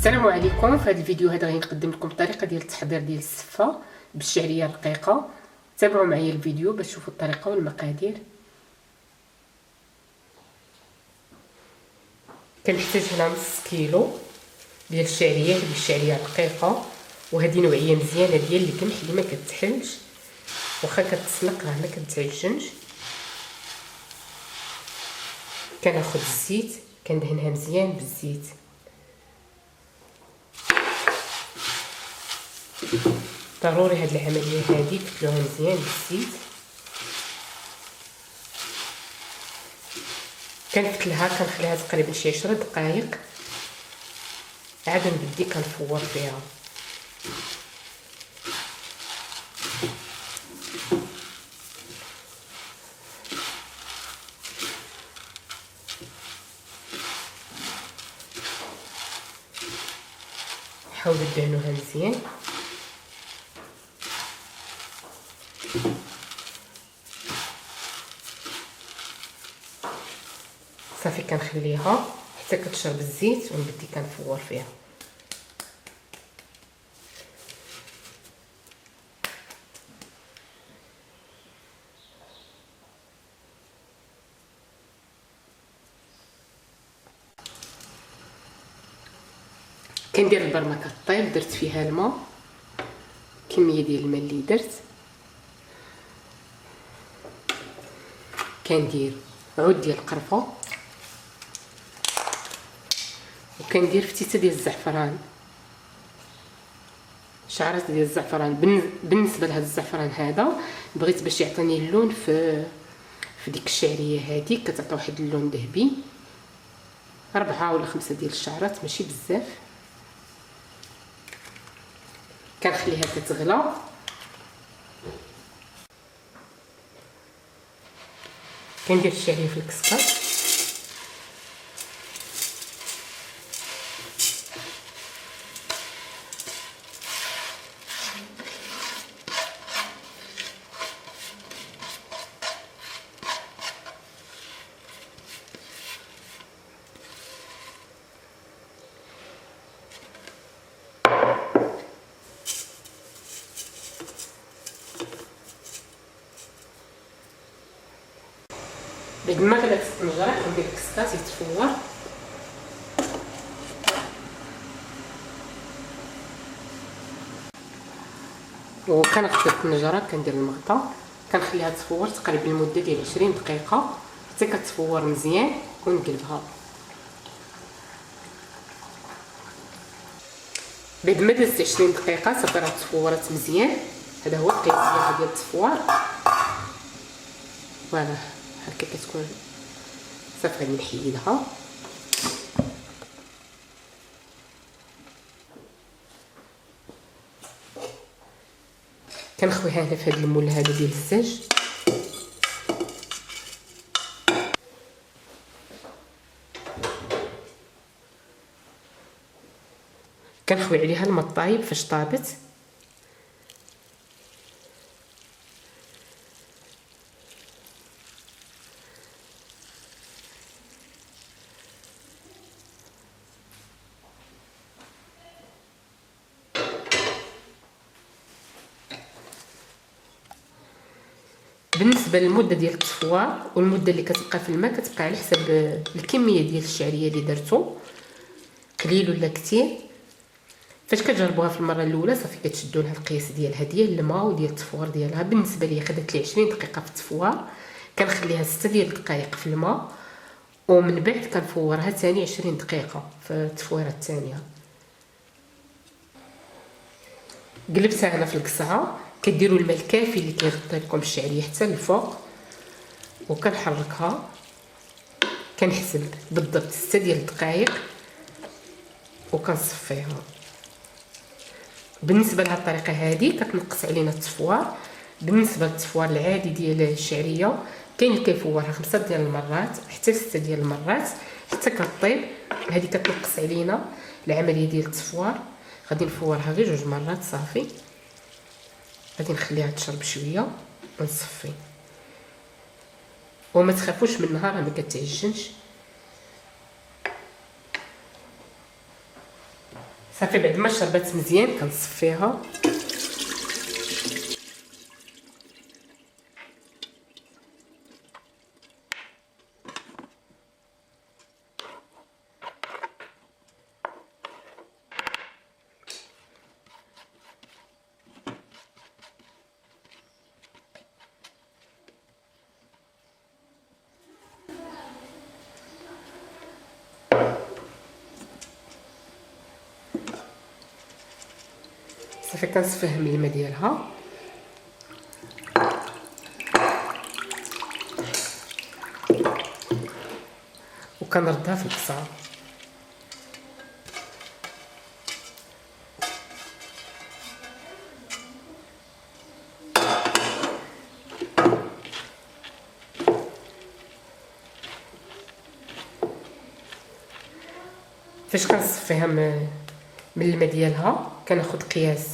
السلام عليكم. في هذا الفيديو هذا غادي نقدم لكم الطريقه ديال التحضير ديال السفه بالشعريه الرقيقه. تابعوا معايا الفيديو باش تشوفوا الطريقه والمقادير. كنحتاج هنا نص كيلو ديال الشعريه، هذه الشعريه الرقيقه، وهذه نوعيه مزيانه ديال القمح اللي ما كتحلش واخا كتسلق راه ما كتعجنش. كناخذ الزيت كندهنها مزيان بالزيت. ضروري هاد العمليه هادي تفتلوها مزيان بالزيت. كنفتلها كنخليها تقريبا شي 10 دقائق، عاد نبدي كنفور فيها. حاولوا تدهنوها مزيان. صافي كنخليها حتى كتشرب الزيت ونبدي كنفور فيها. كندير البرمه كطيب، درت فيها الماء، كميه ديال الماء اللي درت. كندير عود ديال القرفه، وكندير فتيته ديال الزعفران، شعرات ديال الزعفران. بالنسبه لهذا الزعفران هذا بغيت باش يعطيني اللون في ديك الشعريه هذه، كتعطي واحد اللون ذهبي. 4 ولا 5 ديال الشعرات، ماشي بزاف. كنخليها كتغلى. كندير الشعريه في الكسكاط، بعد ما غلات الطنجره كندير الكسكاط يتفور. وكنغطي الطنجره، كندير المغطى، كنخليها تفور تقريبا لمده ديال 20 دقيقه حتى كتفور مزيان ونقلبها. بعد ما دازت 20 دقيقه صافي راه تفورات مزيان. هذا هو القياس ديال التفوار. فوالا هكا كتكون صافي. غادي نحيدها. كنخويها هنا في هذا المول هذا ديال الزاج. كنخوي عليها الماء الطايب فاش طابت. بالنسبه للمده ديال التفوار والمده اللي كتبقى في الماء كتبقى على حسب الكميه ديال الشعريه اللي درتو، قليل ولا كثير. فاش كتجربوها في المره الاولى صافي كتشدوا لها القياس ديالها ديال الماء وديال التفوار ديالها. بالنسبه لي خدات لي 20 دقيقه في التفوار، كنخليها 6 ديال الدقائق في الماء، ومن بعد كنفورها ثاني 20 دقيقه في التفويره الثانيه. قلبتها انا في القصعه. كديروا الماء الكافي اللي كيغطي لكم الشعريه حتى للفوق، وكنحركها. كنحسب بالضبط 6 ديال الدقائق وكنصفيها. بالنسبه لهاد الطريقه هذه كتنقص علينا التفوار. بالنسبه للتفوار العادي ديال الشعريه كاين اللي كيفورها 5 ديال المرات حتى 6 ديال المرات حتى كطيب. هذه كتنقص علينا العمليه ديال التفوار. غادي نفورها غير 2 مرات صافي. غادي نخليها تشرب شويه ونصفي. وما تخافوش منها راه ما كتعجنش. صافي بعد ما شربات مزيان كنصفيها. صافي كنصفيها من الماء ديالها. وكنردها في البصال. فاش كنصفيها من الماء ديالها كناخد قياس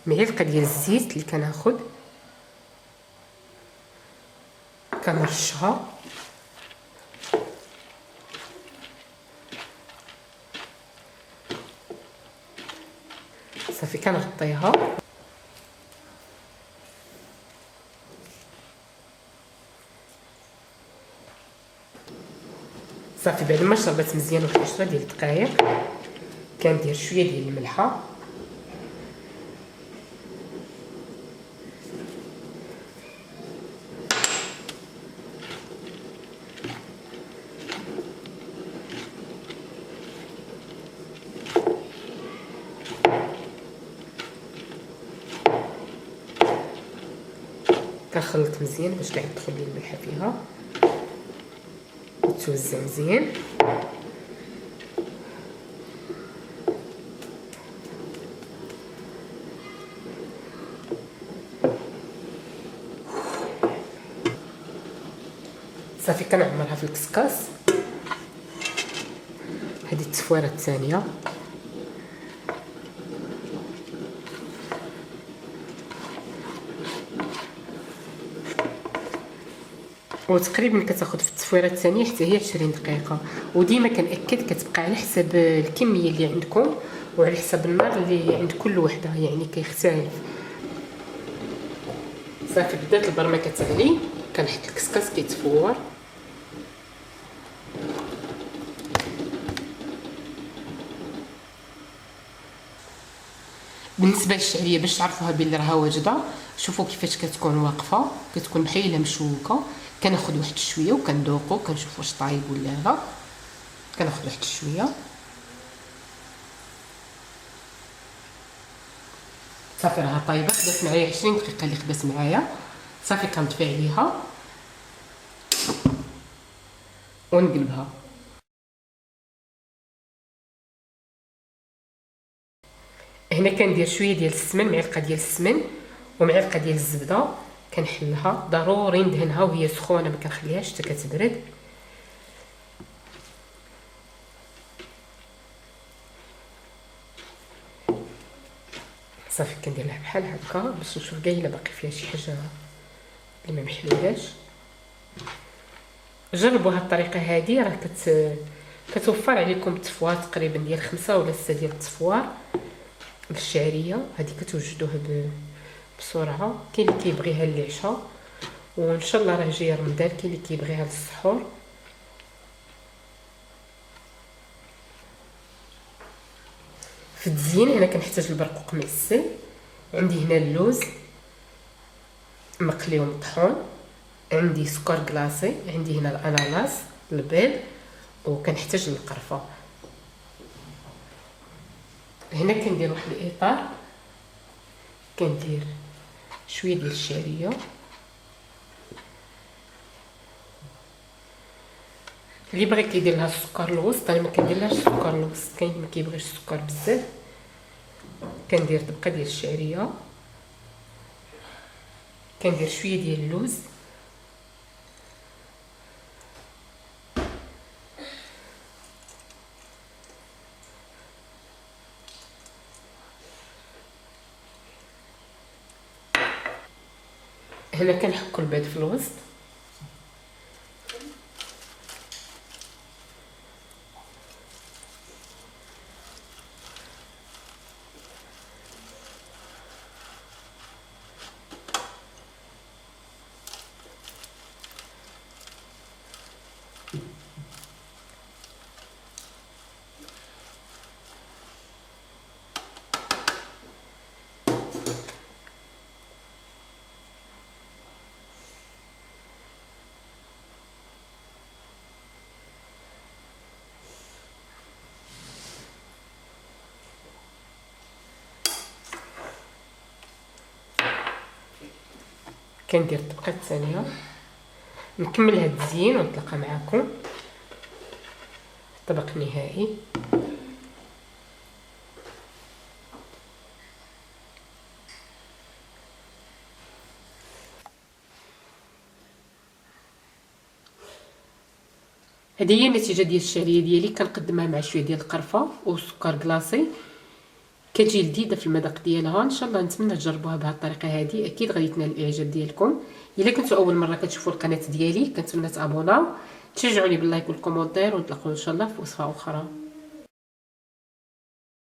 معلقه ديال الزيت اللي كناخد، كنرشها. صافي كنغطيها. صافي بعد ما شربت مزيان واحد 10 ديال الدقائق كندير شويه ديال الملحه، كنخلط مزيان باش كاع تدخل لي الملحه فيها وتوزع مزيان. صافي كنعمرها في الكسكاس. هذه التفويره الثانيه. وتقريبا كتاخذ في التفويره الثانيه حتى هي 20 دقيقه. وديما كنأكد كتبقى على حسب الكميه اللي عندكم وعلى حسب النار اللي عند كل وحده، يعني كيختلف. صافي بدات البرمه كتغلي، كنحط الكسكاس كيتفور. بالنسبه للشعريه باش تعرفوها بلي راها واجده، شوفوا كيفاش كتكون واقفه، كتكون بحال مشوكه. كناخذ واحد شويه وكندوقو كنشوف واش طايب ولا لا. كناخذ واحد شويه. صافي راها طايبه، خدات معايا 20 دقيقه اللي خدات معايا. صافي كنطفي عليها ونقلبها. هنا كندير شويه ديال السمن، معلقه ديال السمن ومعلقه ديال الزبده. كنحلها ضروري ندهنها وهي سخونه، ما كنخليهاش حتى كتبرد. صافي كندير لها بحال هكا باش نشوف كاع الا باقي فيها شي حاجه اللي ما محلولاش. جربوا هاد الطريقه هادي، راه كتوفر عليكم التفوار تقريبا ديال 5 ولا 6 ديال التفوار بالشعريه. هادي كتوجدوها بسرعه. كاين اللي كيبغيها للعشاء، وان شاء الله راه جاي رمضان، كاين اللي كيبغيها للسحور. في التزيين هنا كنحتاج البرقوق معسل، عندي هنا اللوز مقلي ومطحون، عندي سكر كلاصي، عندي هنا الاناناس، البيض، وكنحتاج القرفه. هنا كندير واحد الاطار، كندير شويه ديال الشعريه، اللي بغى كيدير لها السكر الوسط. انا ما كنديرلهاش السكر الوسط، كاين ما كيبغيش السكر بزاف. كندير طبقه ديال الشعريه، كندير شويه ديال اللوز، هنا كنحك البيض في الوسط، كندير الطبقه الثانيه، نكمل هاد الزين ونتلاقى معكم الطبق النهائي. هذه هي النتيجه ديال الشعريه ديالي. كنقدمها مع شويه ديال القرفه والسكر كلاصي، كتجي لذيذه في المذاق ديالها. ان شاء الله نتمنى تجربوها بهذه الطريقه هذه، اكيد غادي تنال الاعجاب ديالكم. الا كنتوا اول مره كتشوفوا القناه ديالي كنتمنى تابوناو، تشجعوني باللايك والكومونتير، ونتلاقاو ان شاء الله في وصفه اخرى.